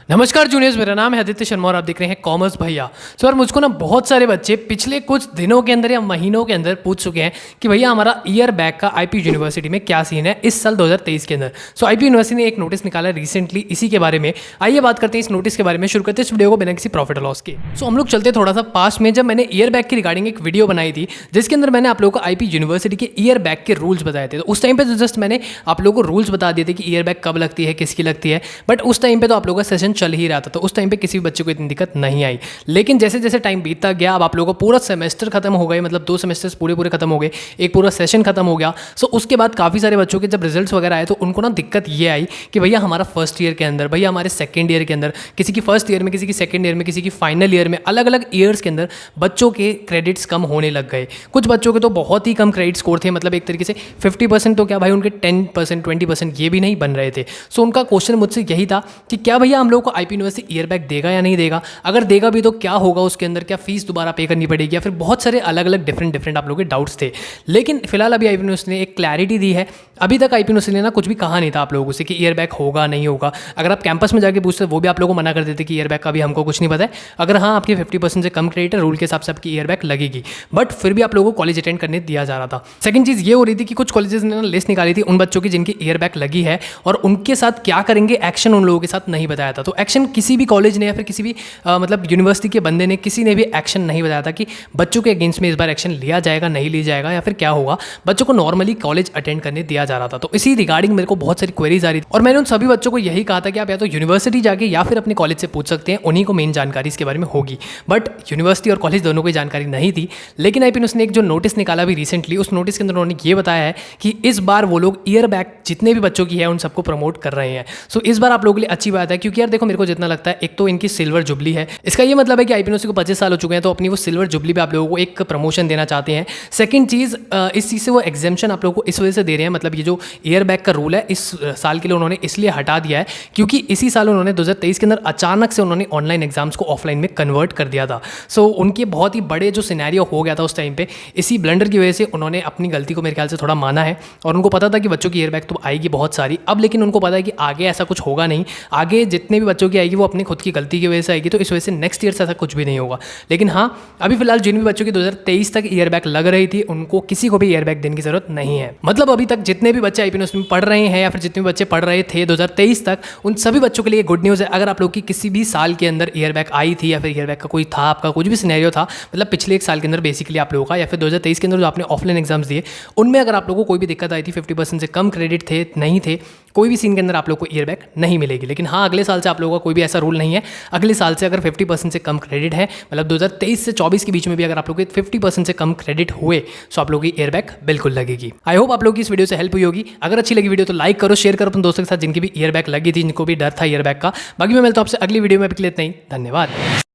नमस्कार जूनियर्स, मेरा नाम है आदित्य शर्मा और आप देख रहे हैं कॉमर्स भैया। सो यार, मुझको ना बहुत सारे बच्चे पिछले कुछ दिनों के अंदर या महीनों के अंदर पूछ चुके हैं कि भैया हमारा ईयर बैक का आईपी यूनिवर्सिटी में क्या सीन है इस साल 2023 के अंदर। सो आईपी यूनिवर्सिटी ने एक नोटिस निकाला रिसेंटली इसी के बारे में। आइए बात करते हैं इस नोटिस के बारे में। शुरू करते हैं इस वीडियो को बिना किसी प्रॉफिट लॉस के। सो हम लोग चलते थोड़ा सा पास में, जब मैंने ईयर बैक की रिगार्डिंग एक वीडियो बनाई थी जिसके अंदर मैंने आप लोगों को आईपी यूनिवर्सिटी के ईयर बैक के रूल्स बताए थे। तो उस टाइम पे तो जस्ट मैंने आप लोगों को रूल्स बता दिए थे कि ईयर बैक कब लगती है, किसकी लगती है, बट उस टाइम पे तो आप लोगों का सेशन चल ही रहा था, तो उस टाइम पे किसी भी बच्चे को इतनी दिक्कत नहीं आई। लेकिन जैसे जैसे टाइम बीतता गया, अब आप लोगों को पूरा सेमेस्टर खत्म हो गए, मतलब 2 सेमेस्टर्स पूरे खत्म हो गए, एक पूरा सेशन खत्म हो गया। सो उसके बाद काफ़ी सारे बच्चों के जब रिजल्ट्स वगैरह आए तो उनको ना दिक्कत ये आई कि भैया हमारा फर्स्ट ईयर के अंदर, भैया हमारे सेकेंड ईयर के अंदर, किसी की फर्स्ट ईयर में, किसी की सेकेंड ईयर में, किसी की फाइनल ईयर में, अलग अलग ईयर्स के अंदर बच्चों के क्रेडिट्स कम होने लग गए। कुछ बच्चों के तो बहुत ही कम क्रेडिट स्कोर थे, मतलब एक तरीके से 50% तो क्या भाई, उनके 10% 20% ये भी नहीं बन रहे थे। सो उनका क्वेश्चन मुझसे यही था कि क्या भैया हम लोग को आईपी यूनिवर्सिटी ईयर बैक देगा या नहीं देगा, अगर देगा भी तो क्या होगा उसके अंदर, क्या फीस दोबारा पे करनी पड़ेगी, या फिर बहुत सारे अलग अलग डिफरेंट आप लोगों के डाउट्स थे। लेकिन फिलहाल अभी आईपी यूनिवर्सिटी ने एक क्लैरिटी दी है। अभी तक आईपी यूनिवर्सिटी ने ना कुछ भी कहा नहीं था आप लोगों से कि ईयर बैक होगा नहीं होगा। अगर आप कैंपस में जाके पूछते वो भी आप लोगों को मना कर देते कि ईयर बैक का भी हमको कुछ नहीं पता है। अगर हाँ आपकी 50% से कम क्रेडिट है, रूल के हिसाब से आपकी ईयर बैक लगेगी, बट फिर भी आप लोगों को कॉलेज अटेंड करने दिया जा रहा था। सेकंड चीज़ ये हो रही थी कि कुछ कॉलेजेस ने ना लिस्ट निकाली थी उन बच्चों की जिनकी ईयर बैक लगी है, और उनके साथ क्या करेंगे, एक्शन उन लोगों के साथ नहीं बताया था। तो एक्शन किसी भी कॉलेज ने या फिर किसी भी मतलब यूनिवर्सिटी के बंदे ने, किसी ने भी एक्शन नहीं बताया था कि बच्चों के अगेंस्ट में इस बार एक्शन लिया जाएगा, नहीं लिया जाएगा, या फिर क्या होगा। बच्चों को नॉर्मली कॉलेज अटेंड करने दिया जा रहा था। तो इसी रिगार्डिंग मेरे को बहुत सारी क्वेरीज आ रही थी, और मैंने उन सभी बच्चों को यही कहा था कि आप या तो यूनिवर्सिटी जाके या फिर अपने कॉलेज से पूछ सकते हैं, उन्हीं को मेन जानकारी इसके बारे में होगी। बट यूनिवर्सिटी और कॉलेज दोनों को जानकारी नहीं थी। लेकिन आईपी ने एक जो नोटिस निकाला भी रिसेंटली, उस नोटिस के अंदर उन्होंने ये बताया है कि इस बार वो लोग ईयर बैक जितने भी बच्चों की है उन सबको प्रमोट कर रहे हैं। सो इस बार आप लोगों के लिए अच्छी बात है, क्योंकि यार देखो, मेरे को जितना लगता है, एक तो इनकी सिल्वर जुबली है, इसका ये मतलब है कि आईपी को 25 साल हो चुके हैं, तो अपनी वो सिल्वर जुबली पे आप लोगों को एक प्रमोशन देना चाहते हैं। सेकंड चीज़, इस चीज़ से वो एग्जेम्पशन आप लोगों को इस वजह से दे रहे हैं, मतलब ये जो ईयर बैक का रूल है इस साल के लिए उन्होंने इसलिए हटा दिया है क्योंकि इसी साल उन्होंने 2023 के अंदर अचानक से उन्होंने ऑनलाइन एग्जाम्स को ऑफलाइन में कन्वर्ट कर दिया था। सो उनके बहुत ही बड़े जो सिनेरियो हो गया था उस टाइम पे, इसी ब्लंडर की वजह से उन्होंने अपनी गलती को मेरे ख्याल से थोड़ा माना है, और उनको पता था कि बच्चों की ईयर बैक तो आएगी बहुत सारी अब, लेकिन उनको पता है कि आगे ऐसा कुछ होगा नहीं, आगे जितने भी बच्चों की आएगी वो अपनी खुद की गलती की वजह से आएगी, तो इस वजह से नेक्स्ट ईयर से ऐसा कुछ भी नहीं होगा। लेकिन हाँ, अभी फिलहाल जिन भी बच्चों की 2023 तक ईयर बैक लग रही थी उनको किसी को भी ईयर बैक देने की जरूरत नहीं है। मतलब अभी तक जितने भी बच्चे आईपी में पढ़ रहे हैं या फिर जितने भी बच्चे पढ़ रहे थे 2023 तक, उन सभी बच्चों के लिए गुड न्यूज़ है। अगर आप लोग की किसी भी साल के अंदर ईयर बैक आई थी या फिर ईयर बैक का कोई था, आपका कुछ भी सिनेरियो था, मतलब पिछले एक साल के अंदर बेसिकली आप लोगों का, या फिर 2023 के अंदर जो आपने ऑफलाइन एग्जाम्स दिए उनमें अगर आप लोगों को कोई भी दिक्कत आई थी, 50% से कम क्रेडिट थे, नहीं थे, कोई भी सीन के अंदर आप लोग को ईयर बैक नहीं मिलेगी। लेकिन हाँ, अगले साल से आप लोगों का कोई भी ऐसा रूल नहीं है। अगले साल से अगर 50% से कम क्रेडिट है, मतलब 2023 से 24 के बीच में भी अगर आप लोग के 50% से कम क्रेडिट हुए, तो आप लोगों की ईयर बैक बिल्कुल लगेगी। आई होप आप लोग की इस वीडियो से हेल्प हुई होगी। अगर अच्छी लगी वीडियो तो लाइक करो, शेयर करो अपने दोस्तों के साथ जिनकी भी ईयर बैक लगी थी, जिनको भी डर था ईयर बैक का। बाकी मैं मिलता हूं आपसे अगली वीडियो में, अभी के लिए इतना ही। धन्यवाद।